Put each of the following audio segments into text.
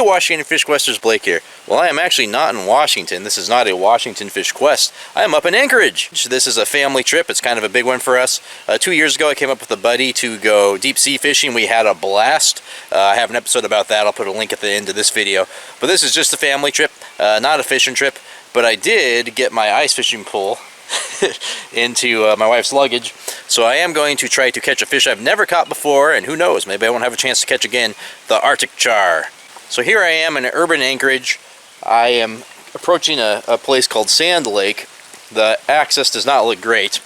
Washington Fish Questers, Blake here. Well, I am actually not in Washington. This is not a Washington Fish Quest. I am up in Anchorage. This is a family trip. It's kind of a big one for us. 2 years ago, I came up with a buddy to go deep sea fishing. We had a blast. I have an episode about that. I'll put a link at the end of this video. But this is just a family trip, not a fishing trip. But I did get my ice fishing pole into my wife's luggage. So I am going to try to catch a fish I've never caught before, and who knows, maybe I won't have a chance to catch again, the Arctic Char. So here I am in urban Anchorage. I am approaching a place called Sand Lake. The access does not look great.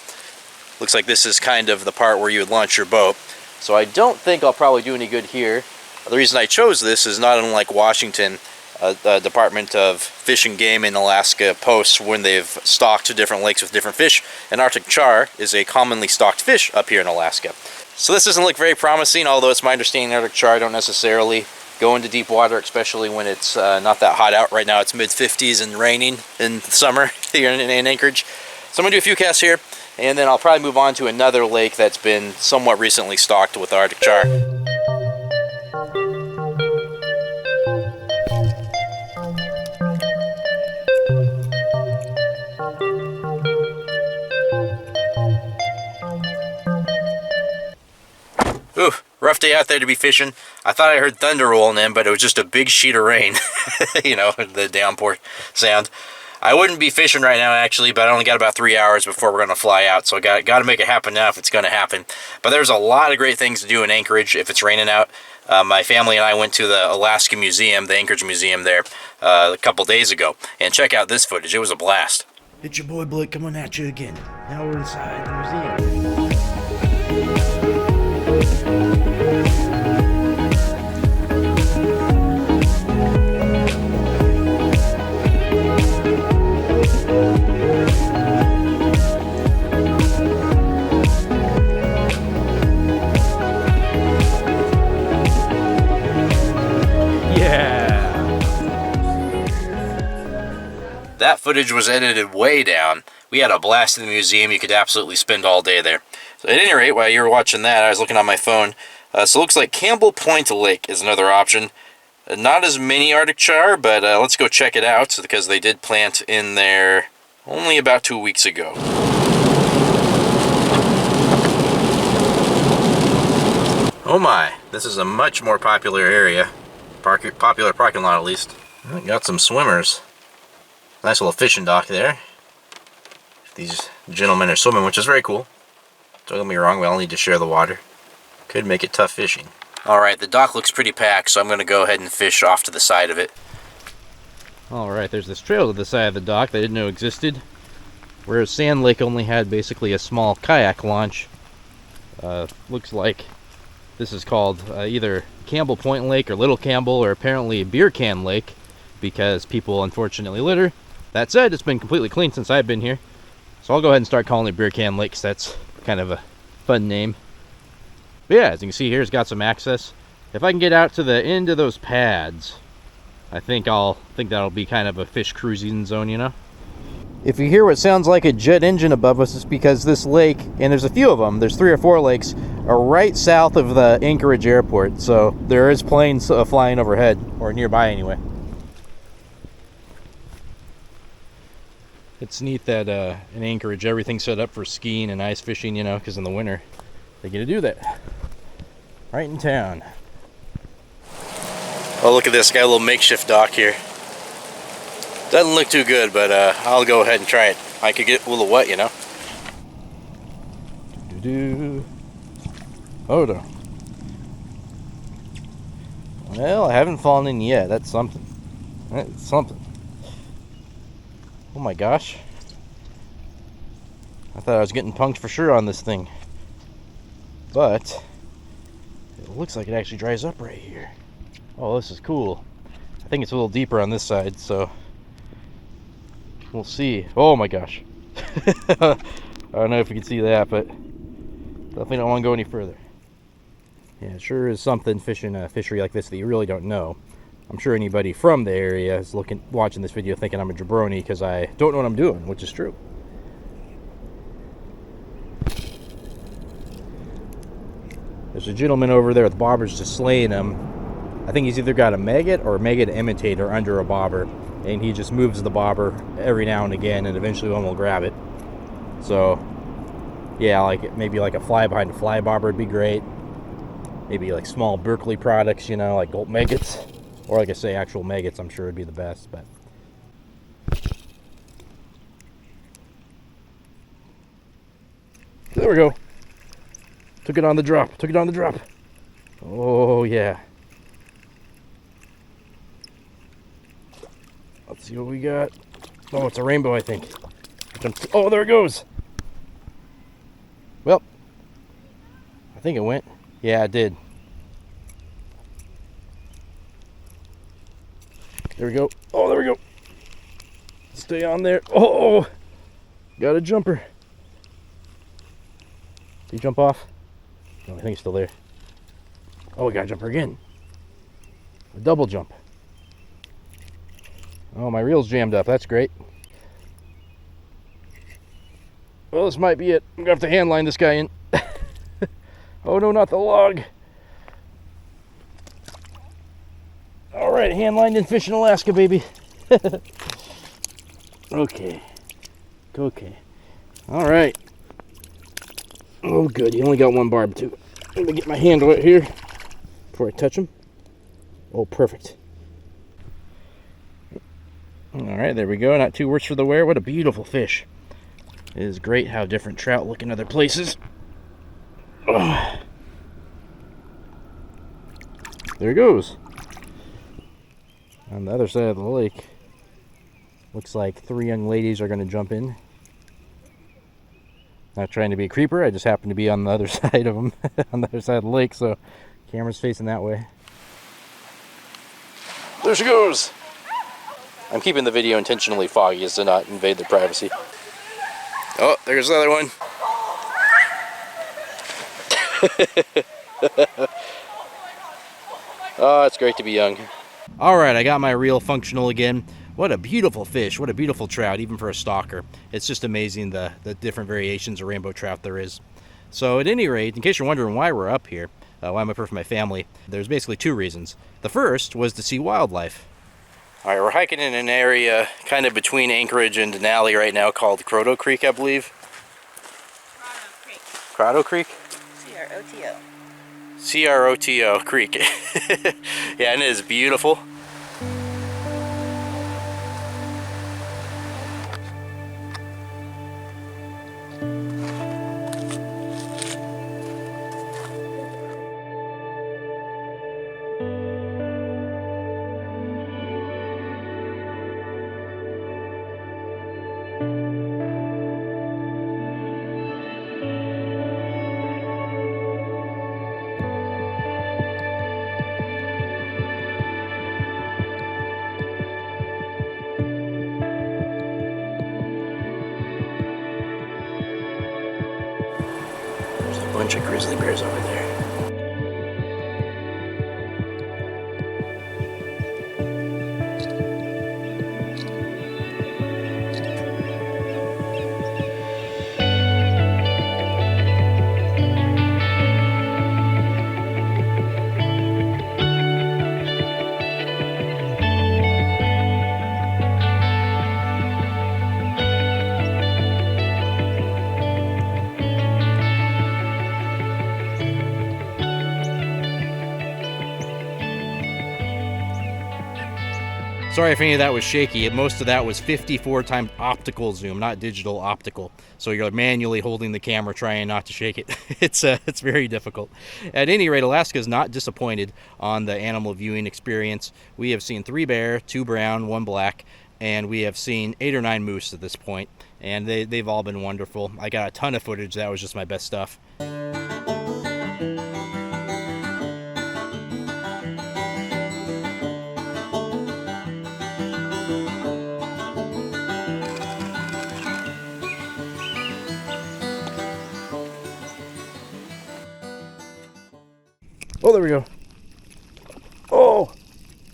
Looks like this is kind of the part where you would launch your boat. So I don't think I'll probably do any good here. The reason I chose this is not unlike Washington. The Department of Fish and Game in Alaska posts when they've stocked different lakes with different fish, and Arctic Char is a commonly stocked fish up here in Alaska. So this doesn't look very promising, although it's my understanding Arctic Char don't necessarily go into deep water, especially when it's not that hot out. Right now it's mid-50s and raining in the summer here in Anchorage. So I'm going to do a few casts here, and then I'll probably move on to another lake that's been somewhat recently stocked with Arctic Char. Ooh, rough day out there to be fishing. I thought I heard thunder rolling in, but it was just a big sheet of rain. You know, the downpour sound. I wouldn't be fishing right now, actually, but I only got about 3 hours before we're going to fly out, so I got to make it happen now if it's going to happen. But there's a lot of great things to do in Anchorage if it's raining out. My family and I went to the Alaskan Museum, the Anchorage Museum there, a couple days ago, and check out this footage. It was a blast. It's your boy Blake coming at you again. Now we're inside the museum. That footage was edited way down. We had a blast in the museum. You could absolutely spend all day there. So at any rate, while you were watching that, I was looking on my phone. So it looks like Campbell Point Lake is another option. Not as many Arctic Char, but let's go check it out because they did plant in there only about 2 weeks ago. Oh my, this is a much more popular area. Popular parking lot, at least. Got some swimmers. Nice little fishing dock there. These gentlemen are swimming, which is very cool. Don't get me wrong, we all need to share the water. Could make it tough fishing. Alright, the dock looks pretty packed, so I'm going to go ahead and fish off to the side of it. Alright, there's this trail to the side of the dock that I didn't know existed. Whereas Sand Lake only had basically a small kayak launch. Looks like this is called either Campbell Point Lake or Little Campbell, or apparently Beer Can Lake, because people unfortunately litter. That said, it's been completely clean since I've been here. So I'll go ahead and start calling it Beer Can Lake, because that's kind of a fun name. But yeah, as you can see here, it's got some access. If I can get out to the end of those pads, I think that'll be kind of a fish cruising zone, you know? If you hear what sounds like a jet engine above us, it's because this lake, and there's a few of them, there's 3 or 4 lakes, are right south of the Anchorage airport. So there is planes flying overhead, or nearby anyway. It's neat that in Anchorage everything's set up for skiing and ice fishing, you know, because in the winter they get to do that right in town. Oh, look at this, got a little makeshift dock here. Doesn't look too good, but I'll go ahead and try it. I could get a little wet, you know. Oh no. Well, I haven't fallen in yet. That's something. That's something. Oh my gosh. I thought I was getting punked for sure on this thing. But it looks like it actually dries up right here. Oh, this is cool. I think it's a little deeper on this side, so we'll see. Oh my gosh. I don't know if you can see that, but definitely don't want to go any further. Yeah, it sure is something fishing a fishery like this that you really don't know. I'm sure anybody from the area is watching this video thinking I'm a jabroni because I don't know what I'm doing, which is true. There's a gentleman over there with bobbers just slaying them. I think he's either got a maggot or a maggot imitator under a bobber, and he just moves the bobber every now and again, and eventually one will grab it. So, yeah, like maybe like a fly behind a fly bobber would be great. Maybe like small Berkeley products, you know, like gold maggots, or like I say, actual maggots. I'm sure would be the best, but. There we go. Took it on the drop. Took it on the drop. Oh, yeah. Let's see what we got. Oh, it's a rainbow, I think. Oh, there it goes. Well, I think it went. Yeah, it did. There we go. Oh, there we go. Stay on there. Oh, got a jumper. Did he jump off? No, I think he's still there. Oh, we got a jumper again. A double jump. Oh, my reel's jammed up. That's great. Well, this might be it. I'm going to have to hand line this guy in. Oh, no, not the log. All right, hand lined in fish in Alaska, baby. Okay. Okay. All right. Oh, good. You only got one barb, too. Let me get my hand right here before I touch him. Oh, perfect. All right, there we go. Not too worse for the wear. What a beautiful fish. It is great how different trout look in other places. Oh. There he goes. On the other side of the lake, looks like 3 young ladies are going to jump in. Not trying to be a creeper, I just happen to be on the other side of them, on the other side of the lake, so camera's facing that way. There she goes! I'm keeping the video intentionally foggy as to not invade their privacy. Oh, there's the other one. Oh, it's great to be young. Alright, I got my reel functional again. What a beautiful fish. What a beautiful trout, even for a stalker. It's just amazing the different variations of rainbow trout there is. So at any rate, in case you're wondering why we're up here, why I'm up here with my family, there's basically 2 reasons. The first was to see wildlife. Alright, we're hiking in an area kind of between Anchorage and Denali right now called Croto Creek, I believe. Croto Creek? C-R-O-T-O. C-R-O-T-O Creek. Yeah, and it is beautiful. There's a bunch of grizzly bears over there. Sorry if any of that was shaky. Most of that was 54 times optical zoom, not digital, optical. So you're manually holding the camera trying not to shake it. It's very difficult. At any rate, Alaska is not disappointed on the animal viewing experience. We have seen 3 bear, 2 brown, 1 black, and we have seen 8 or 9 moose at this point, and they've all been wonderful. I got a ton of footage. That was just my best stuff. Oh, there we go. Oh!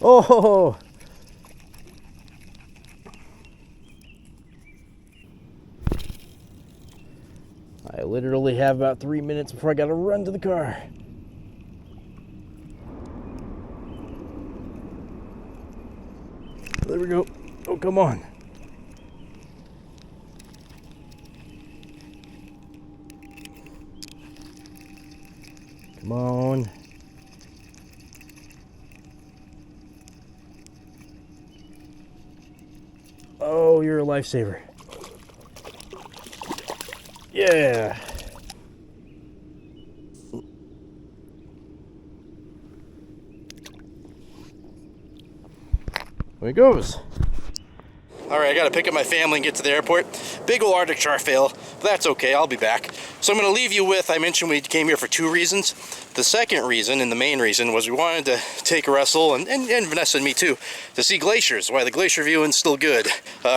Oh! I literally have about 3 minutes before I gotta run to the car. There we go. Oh, come on. Come on. Oh, you're a lifesaver. Yeah. There he goes. Alright, I gotta pick up my family and get to the airport. Big ol' Arctic char fail, but that's okay, I'll be back. So I'm gonna leave you with, I mentioned we came here for 2 reasons. The second reason, and the main reason, was we wanted to take Russell, and Vanessa and me too, to see glaciers, why the glacier viewing's still good.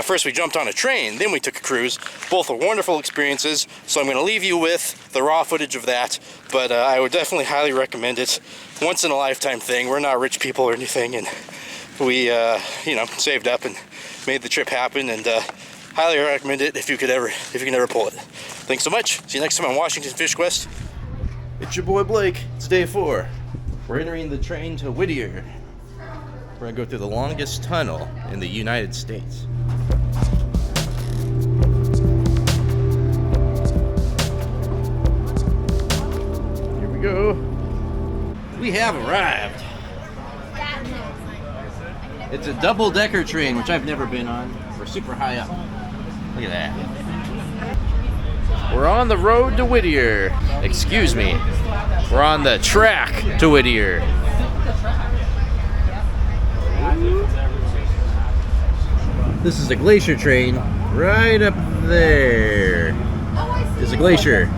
First we jumped on a train, then we took a cruise. Both were wonderful experiences, so I'm gonna leave you with the raw footage of that, but I would definitely highly recommend it. Once in a lifetime thing. We're not rich people or anything, and we, you know, saved up and made the trip happen, and highly recommend it if you can ever pull it. Thanks so much. See you next time on Washington Fish Quest. It's your boy Blake. It's day 4. We're entering the train to Whittier. We're gonna go through the longest tunnel in the United States. Here we go. We have arrived. It's a double-decker train, which I've never been on. We're super high up. Look at that. We're on the road to Whittier. Excuse me. We're on the track to Whittier. This is a glacier train. Right up there is a glacier.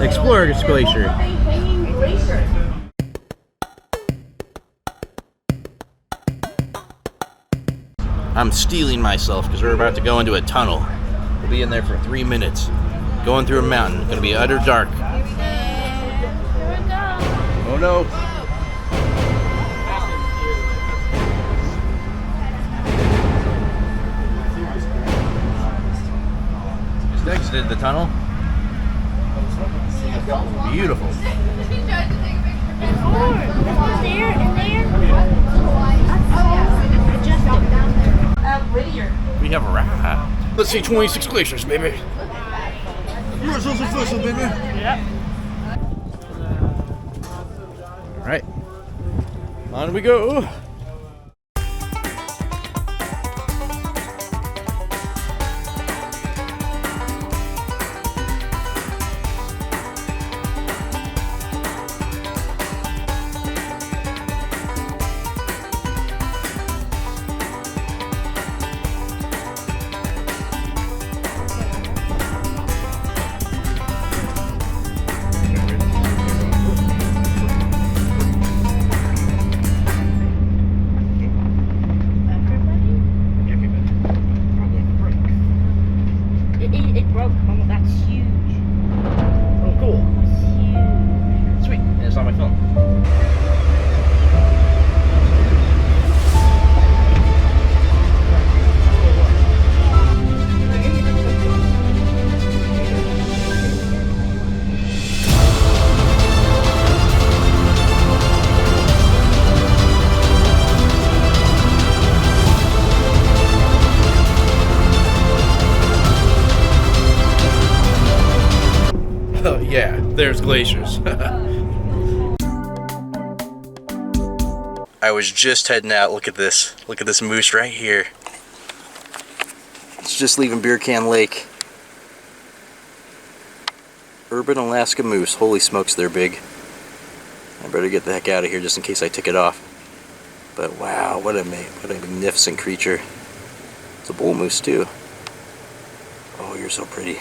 Explorers Glacier. I'm stealing myself because we're about to go into a tunnel. We'll be in there for 3 minutes. Going through a mountain. Gonna be utter dark. Here we go. Oh no. Just exited the tunnel. Beautiful. There and there. Whittier. We have arrived. Let's see 26 glaciers, baby. Yours is official, baby. Yep. All right. On we go. It broke. Oh, that's huge. Oh, cool. Huge. Sweet. And it's on my phone. Oh yeah, there's glaciers. I was just heading out. Look at this. Look at this moose right here. It's just leaving Beer Can Lake. Urban Alaska moose. Holy smokes, they're big. I better get the heck out of here just in case I tick it off. But wow, what a magnificent creature. It's a bull moose too. Oh, you're so pretty.